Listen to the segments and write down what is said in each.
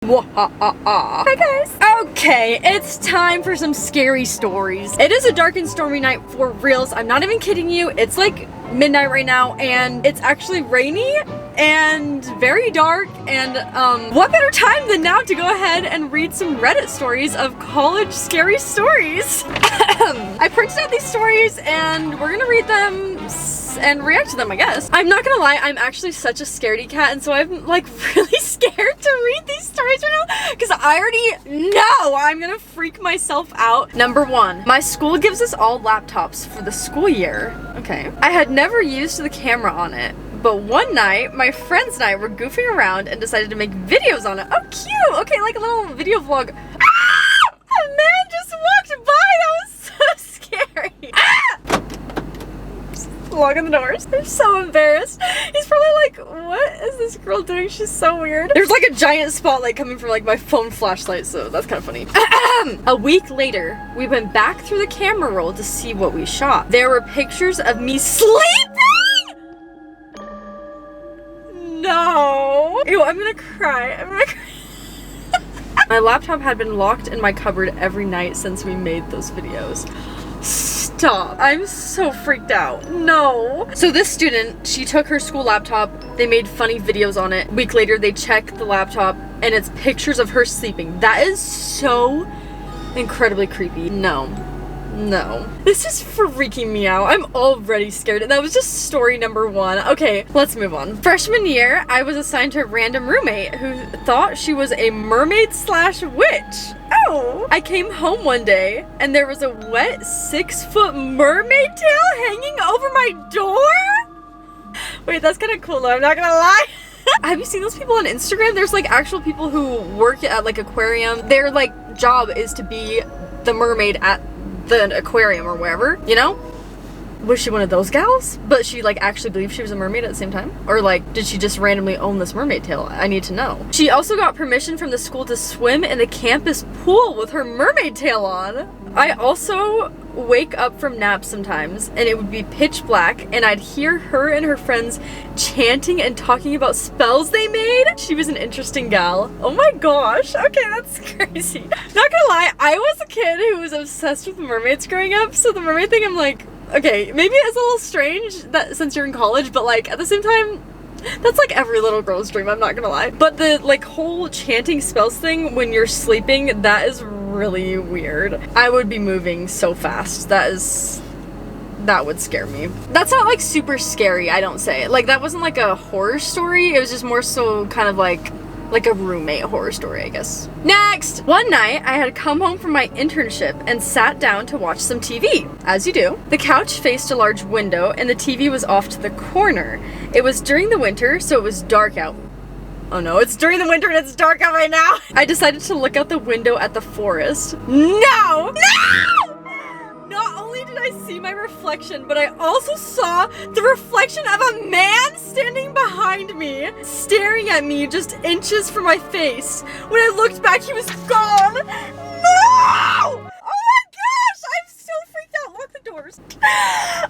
Hi guys! Okay, it's time for some scary stories. It is a dark and stormy night for reals. I'm not even kidding you. It's like midnight right now and it's actually rainy and very dark, and what better time than now to go ahead and read some Reddit stories of college scary stories. I printed out these stories and we're gonna read them and react to them, I guess. I'm not gonna lie, I'm actually such a scaredy cat, and so I'm like really scared to read these stories right now because I already know I'm gonna freak myself out. Number 1, my school gives us all laptops for the school year. Okay. I had never used the camera on it, but one night, my friends and I were goofing around and decided to make videos on it. Oh, cute! Okay, like a little video vlog. Ah! A man just walked by! That was so scary! Ah! Just locking the doors. I'm so embarrassed. He's probably like, what is this girl doing? She's so weird. There's like a giant spotlight coming from like my phone flashlight, so that's kind of funny. A week later, we went back through the camera roll to see what we shot. There were pictures of me sleeping! No! Ew, I'm gonna cry. I'm gonna cry. My laptop had been locked in my cupboard every night since we made those videos. Stop. I'm so freaked out. No. So this student, she took her school laptop, they made funny videos on it. A week later, they checked the laptop and it's pictures of her sleeping. That is so incredibly creepy. No. No. This is freaking me out. I'm already scared. And that was just story number 1. Okay, let's move on. Freshman year, I was assigned to a random roommate who thought she was a mermaid / witch. Oh! I came home one day and there was a wet 6-foot mermaid tail hanging over my door? Wait, that's kind of cool though, I'm not gonna lie. Have you seen those people on Instagram? There's like actual people who work at like aquarium. Their like job is to be the mermaid at the aquarium or wherever, you know? Was she one of those gals? But she like actually believed she was a mermaid at the same time? Or like, did she just randomly own this mermaid tail? I need to know. She also got permission from the school to swim in the campus pool with her mermaid tail on. I also wake up from naps sometimes and it would be pitch black and I'd hear her and her friends chanting and talking about spells they made. She was an interesting gal. Oh my gosh. Okay, that's crazy. Not gonna lie, I was a kid who was obsessed with mermaids growing up, so the mermaid thing, I'm like, okay, maybe it's a little strange that since you're in college, but like at the same time, that's like every little girl's dream, I'm not gonna lie. But the like whole chanting spells thing when you're sleeping, that is really weird. I would be moving so fast. That would scare me. That's not like super scary, I don't say. Like that wasn't like a horror story, it was just more so kind of like a roommate horror story, I guess. Next! One night, I had come home from my internship and sat down to watch some TV, as you do. The couch faced a large window and the TV was off to the corner. It was during the winter, so it was dark out. Oh no, it's during the winter and it's dark out right now! I decided to look out the window at the forest. No! No! Not only did I see my reflection, but I also saw the reflection of a man standing behind me, staring at me just inches from my face. When I looked back, he was gone. No! Oh my gosh! I'm so freaked out. Lock the doors. Ah!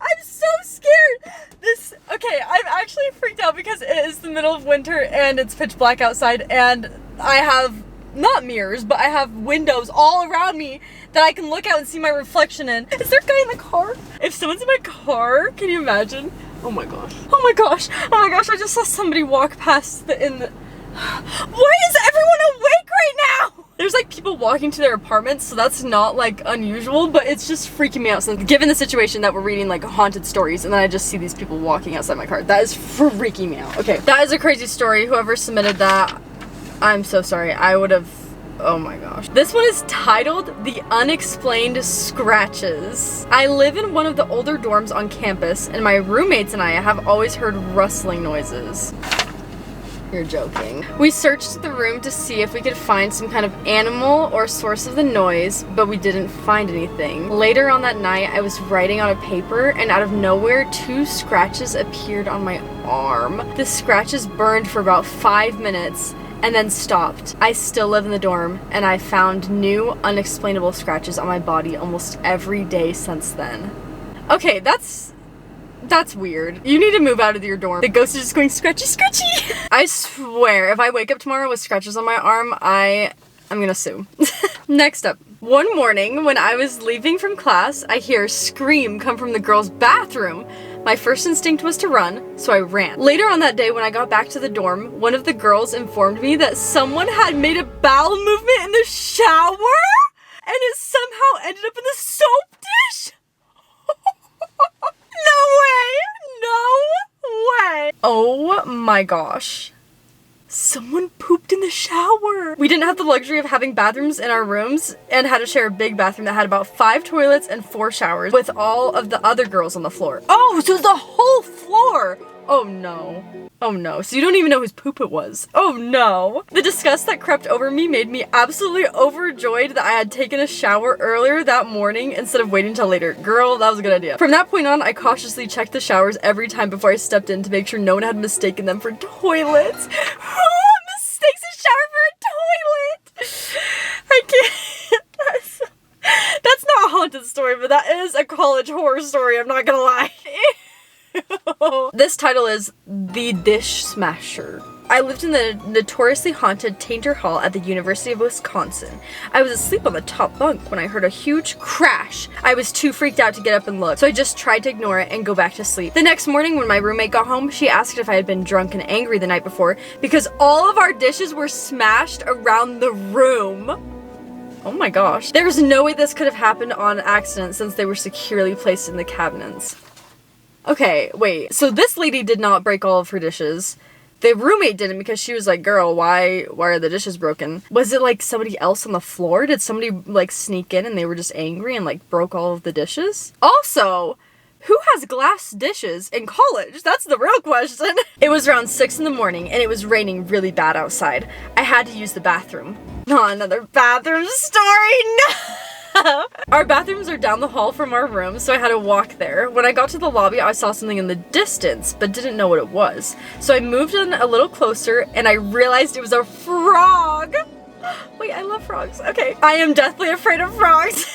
I'm so scared. Okay, I'm actually freaked out because it is the middle of winter and it's pitch black outside and I have not mirrors, but I have windows all around me that I can look out and see my reflection in. Is there a guy in the car? If someone's in my car, can you imagine? Oh my gosh. Oh my gosh. Oh my gosh, I just saw somebody walk past Why is everyone awake right now? There's like people walking to their apartments, so that's not like unusual, but it's just freaking me out. So given the situation that we're reading like haunted stories and then I just see these people walking outside my car, that is freaking me out. Okay, that is a crazy story. Whoever submitted that, I'm so sorry. I would have, oh my gosh. This one is titled The Unexplained Scratches. I live in one of the older dorms on campus and my roommates and I have always heard rustling noises. You're joking. We searched the room to see if we could find some kind of animal or source of the noise, but we didn't find anything. Later on that night, I was writing on a paper and out of nowhere, 2 scratches appeared on my arm. The scratches burned for about 5 minutes and then stopped. I still live in the dorm and I found new unexplainable scratches on my body almost every day since then. Okay, that's That's weird. You need to move out of your dorm. The ghost is just going scratchy, scratchy. I swear, if I wake up tomorrow with scratches on my arm, I'm gonna sue. Next up. One morning, when I was leaving from class, I hear a scream come from the girls' bathroom. My first instinct was to run, so I ran. Later on that day, when I got back to the dorm, one of the girls informed me that someone had made a bowel movement in the shower, and it somehow ended up in the soap dish. No way! No way! Oh my gosh. Someone pooped in the shower. We didn't have the luxury of having bathrooms in our rooms and had to share a big bathroom that had about 5 toilets and 4 showers with all of the other girls on the floor. Oh, so the whole floor! Oh no. Oh no, so you don't even know whose poop it was. Oh no. The disgust that crept over me made me absolutely overjoyed that I had taken a shower earlier that morning instead of waiting until later. Girl, that was a good idea. From that point on, I cautiously checked the showers every time before I stepped in to make sure no one had mistaken them for toilets. Who mistakes a shower for a toilet? I can't. That's not a haunted story, but that is a college horror story, I'm not gonna lie. This title is The Dish Smasher. I lived in the notoriously haunted Tainter Hall at the University of Wisconsin. I was asleep on the top bunk when I heard a huge crash. I was too freaked out to get up and look, so I just tried to ignore it and go back to sleep. The next morning when my roommate got home, she asked if I had been drunk and angry the night before because all of our dishes were smashed around the room. Oh my gosh. There was no way this could have happened on accident since they were securely placed in the cabinets. Okay, wait, so this lady did not break all of her dishes. The roommate didn't because she was like, girl, why are the dishes broken? Was it like somebody else on the floor? Did somebody like sneak in and they were just angry and like broke all of the dishes? Also, who has glass dishes in college? That's the real question. It was around 6 in the morning and it was raining really bad outside. I had to use the bathroom. Not another bathroom story, no! Our bathrooms are down the hall from our room, so I had to walk there. When I got to the lobby, I saw something in the distance, but didn't know what it was. So I moved in a little closer, and I realized it was a frog! Wait, I love frogs. Okay. I am deathly afraid of frogs.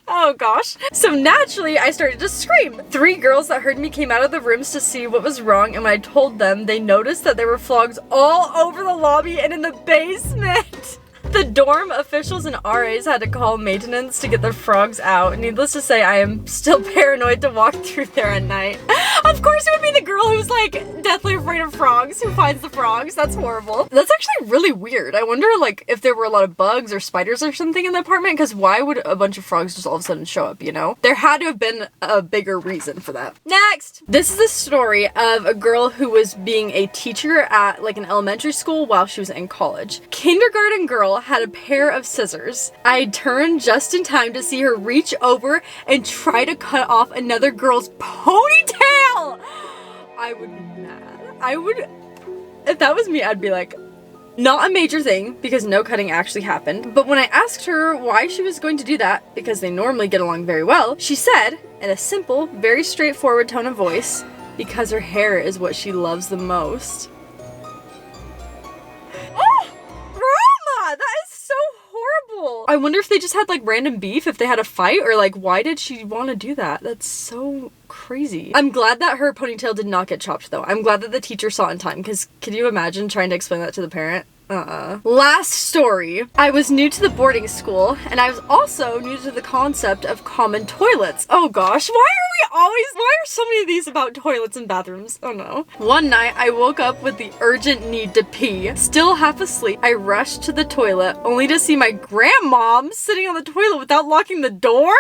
Oh gosh. So naturally, I started to scream. 3 girls that heard me came out of the rooms to see what was wrong, and when I told them, they noticed that there were frogs all over the lobby and in the basement. The dorm officials and RAs had to call maintenance to get the frogs out. Needless to say, I am still paranoid to walk through there at night. Of course it would be the girl who's like deathly afraid of frogs who finds the frogs. That's horrible. That's actually really weird. I wonder like if there were a lot of bugs or spiders or something in the apartment, because why would a bunch of frogs just all of a sudden show up, you know? There had to have been a bigger reason for that. Next! This is the story of a girl who was being a teacher at like an elementary school while she was in college. Kindergarten girl had a pair of scissors. I turned just in time to see her reach over and try to cut off another girl's ponytail! I would be mad. If that was me, I'd be like, not a major thing, because no cutting actually happened, but when I asked her why she was going to do that, because they normally get along very well, she said, in a simple, very straightforward tone of voice, because her hair is what she loves the most. I wonder if they just had like random beef, if they had a fight, or like why did she want to do that? That's so crazy. I'm glad that her ponytail did not get chopped though. I'm glad that the teacher saw it in time, because can you imagine trying to explain that to the parent? Last story. I was new to the boarding school, and I was also new to the concept of common toilets. Oh gosh, why are so many of these about toilets and bathrooms? Oh no. One night, I woke up with the urgent need to pee. Still half asleep, I rushed to the toilet, only to see my grandmom sitting on the toilet without locking the door?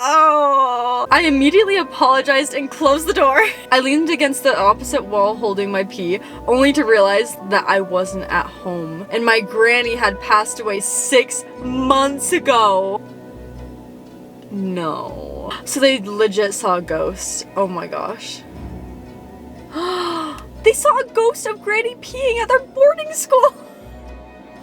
Oh. I immediately apologized and closed the door. I leaned against the opposite wall holding my pee, only to realize that I wasn't at home. And my granny had passed away 6 months ago. No. So they legit saw a ghost. Oh my gosh. They saw a ghost of Granny peeing at their boarding school.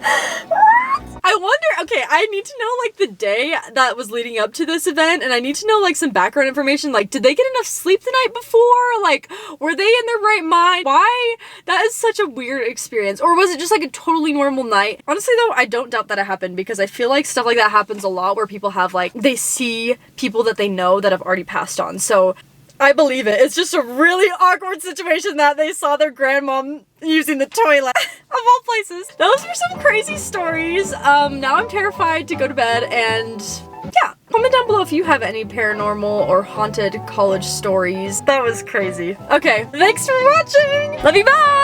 I wonder, okay, I need to know like the day that was leading up to this event, and I need to know like some background information, like did they get enough sleep the night before? Like were they in their right mind? Why? That is such a weird experience. Or was it just like a totally normal night? Honestly though, I don't doubt that it happened, because I feel like stuff like that happens a lot where people have like, they see people that they know that have already passed on. So I believe it. It's just a really awkward situation that they saw their grandmom using the toilet. Of all places. Those were some crazy stories. Now I'm terrified to go to bed, and yeah. Comment down below if you have any paranormal or haunted college stories. That was crazy. Okay, thanks for watching! Love you, bye!